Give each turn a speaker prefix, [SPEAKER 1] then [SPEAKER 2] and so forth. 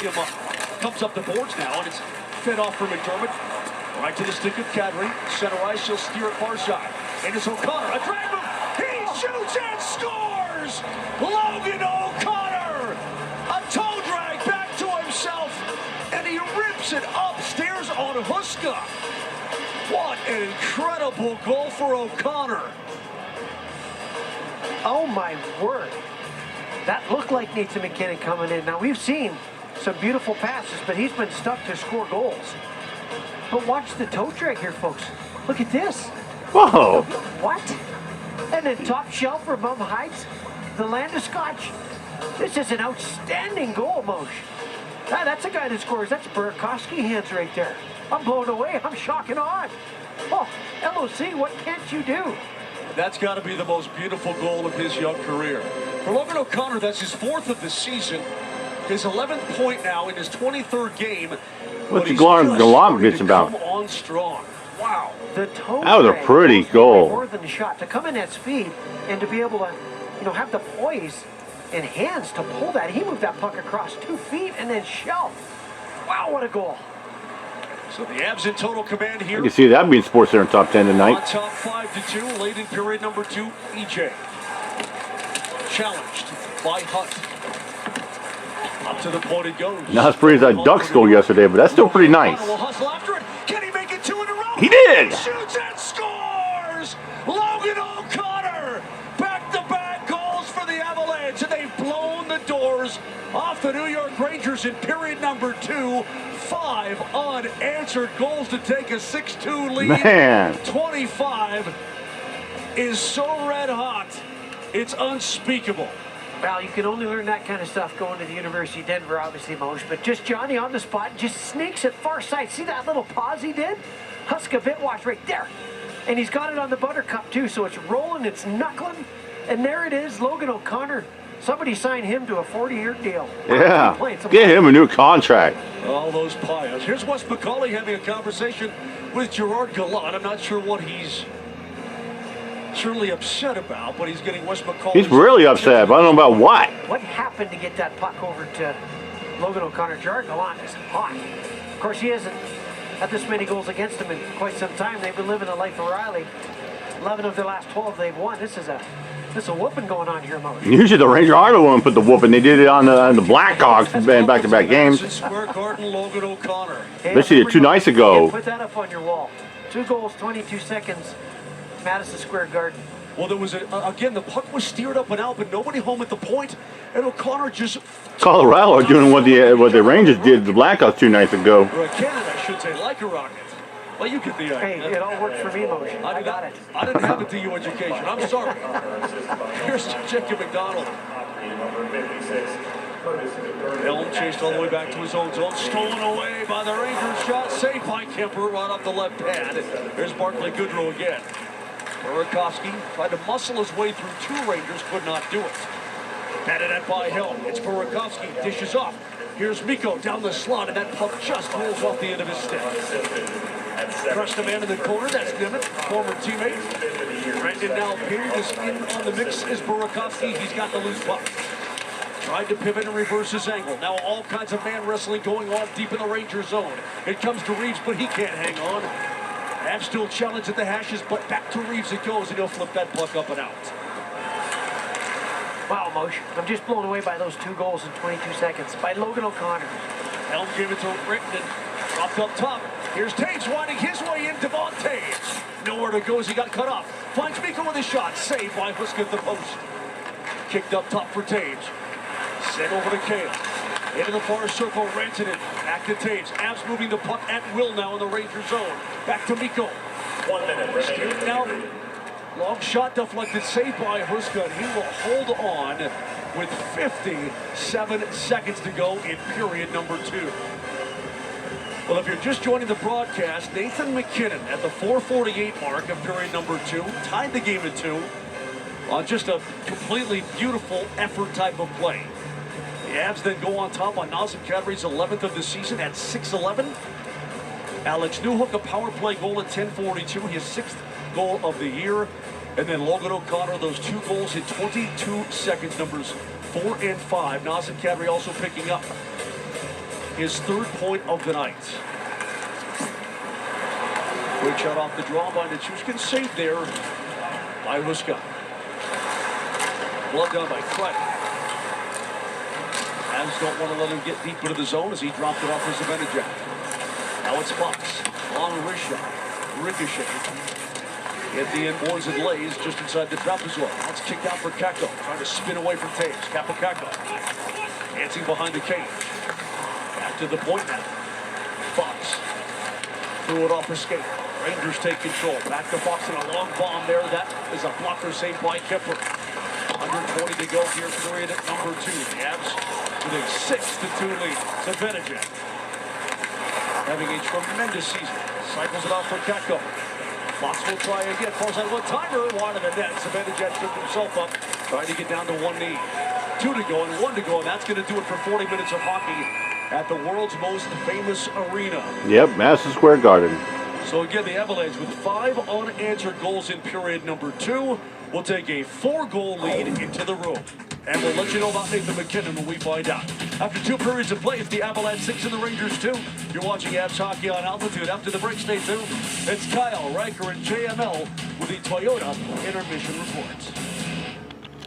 [SPEAKER 1] him up. Comes up the boards now, and it's fed off for McDermott. Right to the stick of Kadri. Center ice, she'll steer it far side. And it's O'Connor. A drag move. He shoots and scores! Logan O'Connor! A toe drag back to himself. And he rips it upstairs on Huska. What an incredible goal for O'Connor.
[SPEAKER 2] Oh my word. That looked like Nathan McKinnon coming in. Now we've seen some beautiful passes, but he's been stuck to score goals. But watch the toe drag here, folks. Look at this.
[SPEAKER 3] Whoa.
[SPEAKER 2] What? And then top shelf for Mum Heights. The Landeskog. This is an outstanding goal, Moshe. That's a guy that scores. That's Burakovsky hands right there. I'm blown away. I'm shocked and awed. Oh, LOC, what can't you do?
[SPEAKER 1] That's got to be the most beautiful goal of his young career. For Logan O'Connor, that's his 4th of the season. His 11th point now in his 23rd game.
[SPEAKER 3] What's the Gallant about?
[SPEAKER 1] Come on strong. Wow.
[SPEAKER 2] The toe
[SPEAKER 3] that was a pretty goal.
[SPEAKER 2] More than the shot. To come in at speed and to be able to, have the poise and hands to pull that. He moved that puck across 2 feet and then shelf. Wow, what a goal.
[SPEAKER 1] So the Avs in total command here.
[SPEAKER 3] You can see that being Sports Center top 10 tonight.
[SPEAKER 1] On top 5-2, late in period number 2, EJ. Challenged by Hunt. Up to the point it goes.
[SPEAKER 3] Not as pretty as that Ducks goal yesterday, but that's still pretty nice.
[SPEAKER 1] Will hustle after it. Can he make it 2 in a row?
[SPEAKER 3] He did!
[SPEAKER 1] He shoots and scores! Logan O'Connor! Back-to-back goals for the Avalanche, and they've blown the doors off the New York Rangers in period number 2. 5 unanswered goals to take a 6-2 lead.
[SPEAKER 3] Man.
[SPEAKER 1] 25 is so red hot. It's unspeakable.
[SPEAKER 2] Well, you can only learn that kind of stuff going to the University of Denver, obviously, Moshe. But just Johnny on the spot, just sneaks it far side. See that little pause he did? Huska Bitwash right there. And he's got it on the Buttercup, too. So it's rolling, it's knuckling. And there it is, Logan O'Connor. Somebody signed him to a 40-year deal.
[SPEAKER 3] Yeah, get him a new contract.
[SPEAKER 1] All those piles. Here's Wes McCauley having a conversation with Gerard Gallant. I'm not sure what he's certainly upset about, but he's getting Wes McCauley.
[SPEAKER 3] He's really upset, but I don't know about what.
[SPEAKER 2] What happened to get that puck over to Logan O'Connor? Gerard Gallant is hot. Of course, he hasn't had this many goals against him in quite some time. They've been living the life of Riley. 11 of their last 12 they've won. This is a whooping going on here, Moshe.
[SPEAKER 3] Usually the Rangers are the one who put the whooping. They did it on the Blackhawks in back-to-back games.
[SPEAKER 1] Square Garden, Logan O'Connor.
[SPEAKER 3] They did 2 nights ago.
[SPEAKER 2] Put that up on your wall. 2 goals, 22 seconds. Madison Square Garden.
[SPEAKER 1] Well, there was again, the puck was steered up and out, but nobody home at the point, and O'Connor just.
[SPEAKER 3] Colorado are doing what the Rangers did to the Blackhawks 2 nights ago.
[SPEAKER 1] Or Canada, I should say, like a rocket. Well, you get the
[SPEAKER 2] idea. Hey, it all worked for me, Moshe. I got it.
[SPEAKER 1] I didn't have a DU education. I'm sorry. Here's Jacob McDonald. Elm chased all the way back to his own zone. Stolen away by the Rangers. Shot saved by Kemper right off the left pad. There's Barclay Goodrow again. Burakovsky tried to muscle his way through 2 Rangers. Could not do it. Batted at by Helm. It's Burakovsky. Dishes off. Here's Mikko down the slot, and that puck just rolls off the end of his stick. Crushed a man in the corner. That's Nimitz, former teammate. Brendan now appeared is in on the mix is Burakovsky. He's got the loose puck. Tried to pivot and reverse his angle. Now all kinds of man wrestling going on deep in the Ranger zone. It comes to Reeves, but he can't hang on. Avs still challenged at the hashes, but back to Reeves it goes, and he'll flip that puck up and out.
[SPEAKER 2] Wow, Moshe. I'm just blown away by those 2 goals in 22 seconds by Logan O'Connor.
[SPEAKER 1] Helm gave it to Rickman. Dropped up top. Here's Taves winding his way in. Devon Taves. Nowhere to go as he got cut off. Finds Mikko with a shot. Saved by Huska at the post. Kicked up top for Taves. Sent over to Kale. Into the far circle. Rantanen. Back to Taves. Avs moving the puck at will now in the Ranger zone. Back to Mikko. 1 minute. Steering now. Long shot deflected. Saved by Huska. And he will hold on with 57 seconds to go in period number 2. Well, if you're just joining the broadcast, Nathan McKinnon at the 4:48 mark of period number 2 tied the game at 2 on just a completely beautiful effort type of play. The Avs then go on top on Nazem Kadri's 11th of the season at 6:11. Alex Newhook, a power play goal at 10:42, his 6th goal of the year. And then Logan O'Connor, those 2 goals in 22 seconds, numbers 4 and 5. Nazem Kadri also picking up his 3rd point of the night. Great shot off the draw by Nichushkin, saved there by Huska. Glove down by Fred. Avs don't want to let him get deep into the zone as he dropped it off for Zibanejad. Now it's Fox. Long wrist shot. Ricochet. Hit the end boards and lays just inside the trapezoid. Now it's kicked out for Kakko. Trying to spin away from Taves. Kakko. Dancing behind the cage. Back to the point now. Fox. Threw it off the skate. Rangers take control. Back to Fox and a long bomb there. That is a blocker saved by Kipper. 120 to go here, period at number 2. The Avs with a 6-2 lead. Zibanejad having a tremendous season. Cycles it off for Kakko. Fox will try again. Falls out one timer. Wide of the net. Zibanejad took himself up. Trying to get down to one knee. 2 to go and 1 to go. And that's going to do it for 40 minutes of hockey at the world's most famous arena.
[SPEAKER 3] Yep, Madison Square Garden.
[SPEAKER 1] So again, the Avalanche with 5 unanswered goals in period number 2 will take a 4-goal lead into the room. And we'll let you know about Nathan McKinnon when we find out. After 2 periods of play, it's the Avalanche 6 and the Rangers 2. You're watching Avs Hockey on Altitude. After the break, stay tuned. It's Kyle, Riker, and JML with the Toyota Intermission Report.